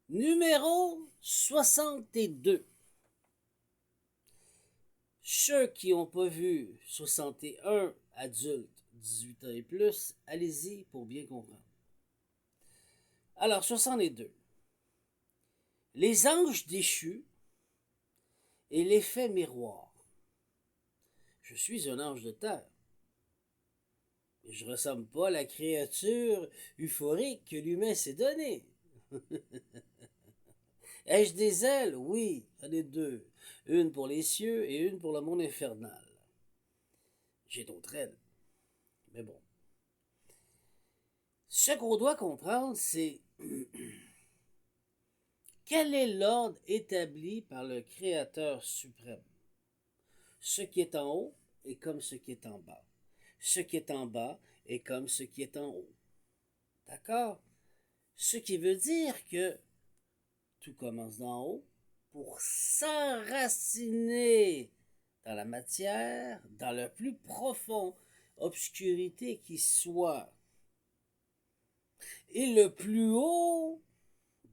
Numéro 62. Ceux qui n'ont pas vu 61 adultes, 18 ans et plus, allez-y pour bien comprendre. Alors, 62. Les anges déchus et l'effet miroir. Je suis un ange de terre. Et je ressemble pas à la créature euphorique que l'humain s'est donnée. Ai-je des ailes? Oui, j'en ai deux. Une pour les cieux et une pour le monde infernal. J'ai d'autres ailes. Mais bon. Ce qu'on doit comprendre, c'est quel est l'ordre établi par le Créateur suprême. Ce qui est en haut est comme ce qui est en bas. Ce qui est en bas est comme ce qui est en haut. D'accord? Ce qui veut dire que tout commence d'en haut pour s'enraciner dans la matière, dans le plus profond obscurité qui soit. Et le plus haut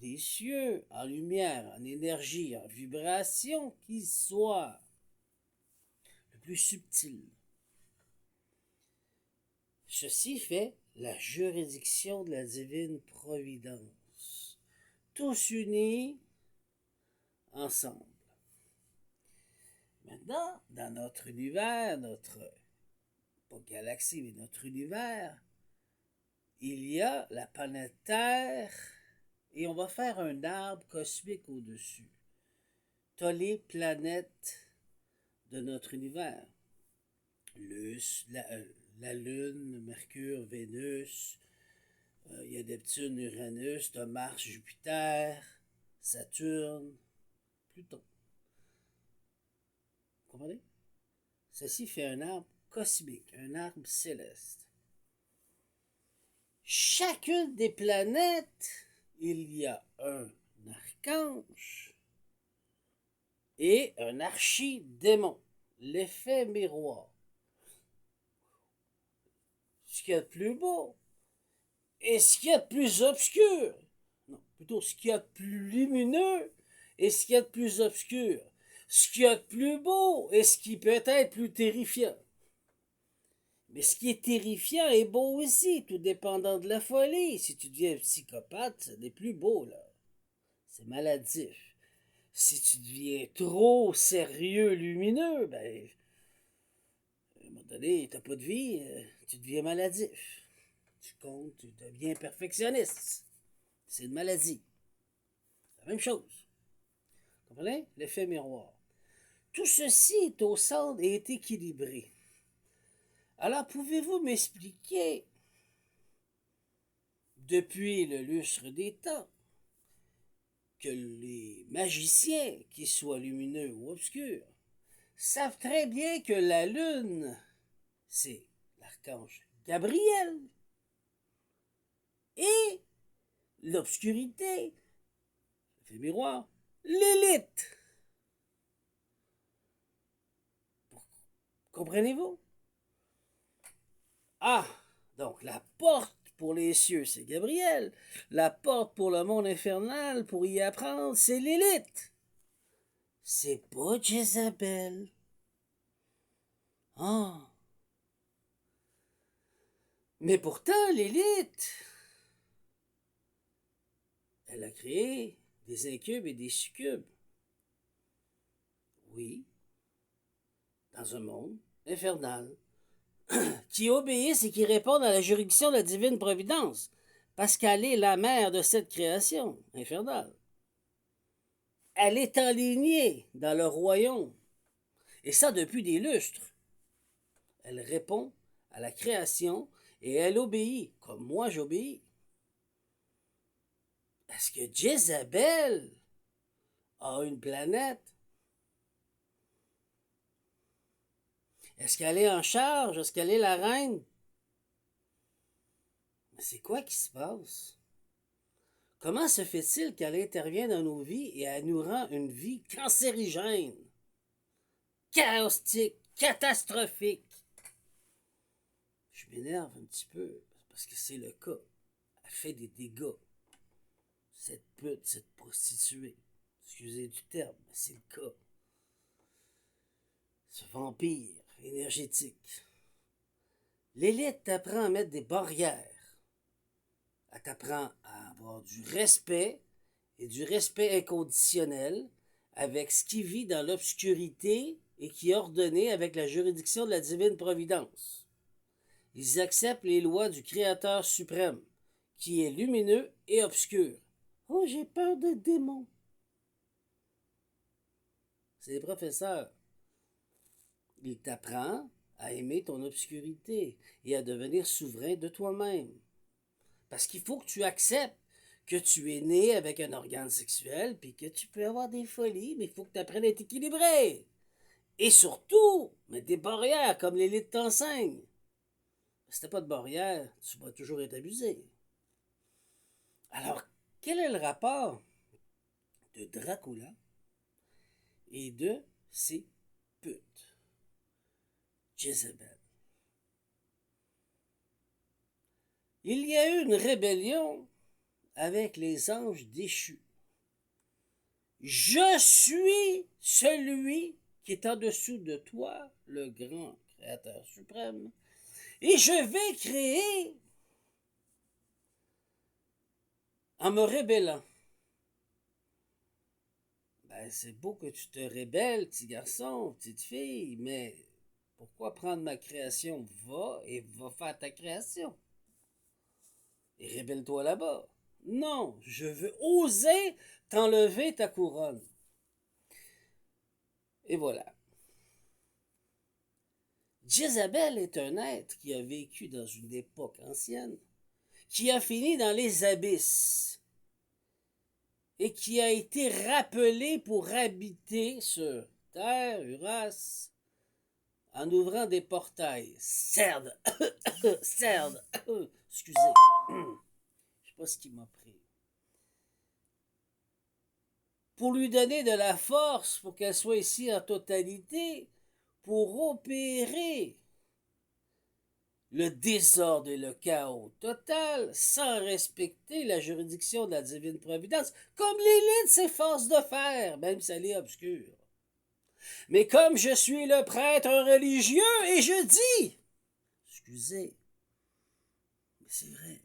des cieux, en lumière, en énergie, en vibration qui soit, le plus subtil. Ceci fait la juridiction de la divine providence. Tous unis ensemble. Maintenant, dans notre univers, pas galaxie, mais notre univers, il y a la planète Terre et on va faire un arbre cosmique au-dessus. T'as les planètes de notre univers. La Lune, Mercure, Vénus, il y a Neptune, Uranus, t'as Mars, Jupiter, Saturne, Pluton. Vous comprenez? Ceci fait un arbre cosmique, un arbre céleste. Chacune des planètes, il y a un archange et un archidémon. L'effet miroir. Ce qu'il y a de plus beau et ce qu'il y a de plus obscur. Non, plutôt ce qu'il y a de plus lumineux et ce qu'il y a de plus obscur. Ce qu'il y a de plus beau et ce qui peut être plus terrifiant. Mais ce qui est terrifiant est beau aussi, tout dépendant de la folie. Si tu deviens un psychopathe, ce n'est plus beau, là. C'est maladif. Si tu deviens trop sérieux, lumineux, ben, à un moment donné, t'as pas de vie, tu deviens maladif. Tu comptes, tu deviens perfectionniste. C'est une maladie. C'est la même chose. Vous comprenez? L'effet miroir. Tout ceci est au centre et est équilibré. Alors, pouvez-vous m'expliquer, depuis le lustre des temps, que les magiciens, qu'ils soient lumineux ou obscurs, savent très bien que la lune, c'est l'archange Gabriel, et l'obscurité, le miroir, l'élite. Comprenez-vous? Ah, donc la porte pour les cieux, c'est Gabriel. La porte pour le monde infernal, pour y apprendre, c'est l'élite. C'est pas Jézabel. Ah. Mais pourtant, l'élite, elle a créé des incubes et des succubes. Oui, dans un monde infernal, qui obéissent et qui répondent à la juridiction de la divine providence, parce qu'elle est la mère de cette création infernale. Elle est alignée dans le royaume, et ça depuis des lustres. Elle répond à la création et elle obéit, comme moi j'obéis. Est-ce que Jézabel a une planète? Est-ce qu'elle est en charge? Est-ce qu'elle est la reine? Mais c'est quoi qui se passe? Comment se fait-il qu'elle intervient dans nos vies et elle nous rend une vie cancérigène, chaotique, catastrophique? Je m'énerve un petit peu parce que c'est le cas. Elle fait des dégâts. cette pute, cette prostituée. Excusez du terme, mais c'est le cas. Ce vampire énergétique. L'élite t'apprend à mettre des barrières. Elle t'apprend à avoir du respect et du respect inconditionnel avec ce qui vit dans l'obscurité et qui est ordonné avec la juridiction de la divine providence. Ils acceptent les lois du Créateur suprême, qui est lumineux et obscur. Oh, j'ai peur de démons. C'est les professeurs. Il t'apprend à aimer ton obscurité et à devenir souverain de toi-même. Parce qu'il faut que tu acceptes que tu es né avec un organe sexuel, puis que tu peux avoir des folies, mais il faut que tu apprennes à être équilibré. Et surtout, mettre des barrières comme l'élite t'enseigne. Si t'as pas de barrière, tu vas toujours être abusé. Alors, quel est le rapport de Dracula et de ses putes? Jezebel. Il y a eu une rébellion avec les anges déchus. Je suis celui qui est en dessous de toi, le grand créateur suprême, et je vais créer en me rébellant. Ben, c'est beau que tu te rébelles, petit garçon, petite fille, mais pourquoi prendre ma création? Va faire ta création. Et rébelle-toi là-bas. Non, je veux oser t'enlever ta couronne. Et voilà. Jézabel est un être qui a vécu dans une époque ancienne, qui a fini dans les abysses et qui a été rappelé pour habiter sur Terre, Uras, en ouvrant des portails. Cerde, cerde, excusez, je sais pas ce qui m'a pris. Pour lui donner de la force, pour qu'elle soit ici en totalité, pour opérer le désordre et le chaos total sans respecter la juridiction de la divine providence, comme l'élite s'efforce de faire, même si elle est obscure. Mais comme je suis le prêtre religieux et je dis, excusez, mais c'est vrai,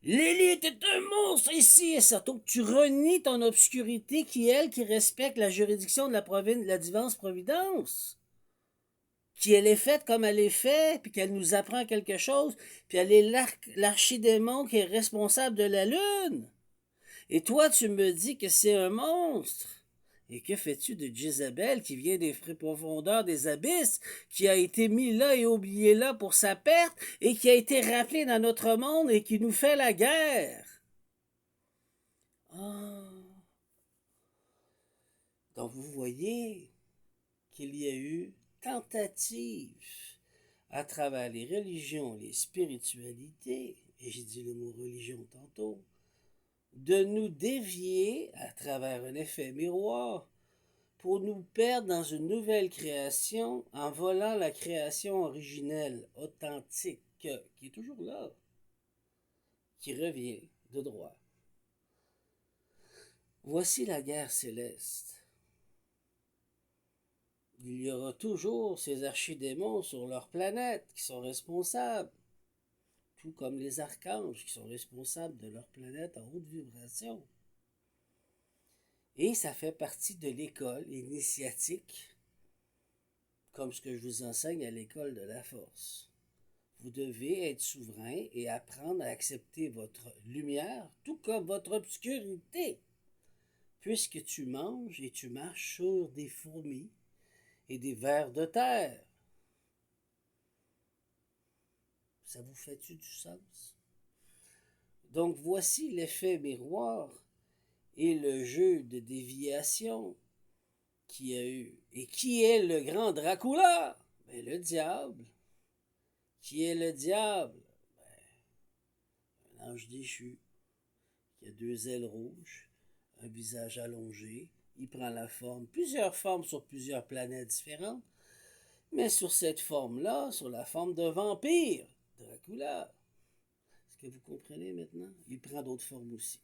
l'élite est un monstre ici et ça. Donc tu renies ton obscurité qui est elle qui respecte la juridiction de la divine providence. Qui elle est faite comme elle est faite, puis qu'elle nous apprend quelque chose, puis elle est l'archidémon qui est responsable de la lune. Et toi, tu me dis que c'est un monstre. Et que fais-tu de Jézabel qui vient des profondeurs des abysses, qui a été mis là et oublié là pour sa perte, et qui a été rappelé dans notre monde et qui nous fait la guerre? Ah. Donc vous voyez qu'il y a eu tentative à travers les religions, les spiritualités, et j'ai dit le mot religion tantôt, de nous dévier à travers un effet miroir pour nous perdre dans une nouvelle création en volant la création originelle, authentique, qui est toujours là, qui revient de droit. Voici la guerre céleste. Il y aura toujours ces archidémons sur leur planète qui sont responsables, tout comme les archanges qui sont responsables de leur planète en haute vibration. Et ça fait partie de l'école initiatique, comme ce que je vous enseigne à l'école de la force. Vous devez être souverain et apprendre à accepter votre lumière, tout comme votre obscurité, puisque tu manges et tu marches sur des fourmis et des vers de terre. Ça vous fait-tu du sens? Donc voici l'effet miroir et le jeu de déviation qui a eu. Et qui est le grand Dracula? Ben, le diable. Qui est le diable? Ben, un ange déchu qui a deux ailes rouges, un visage allongé. Il prend la forme, plusieurs formes sur plusieurs planètes différentes, mais sur cette forme-là, sur la forme de vampire, Dracula. que vous comprenez maintenant? Il prend d'autres formes aussi.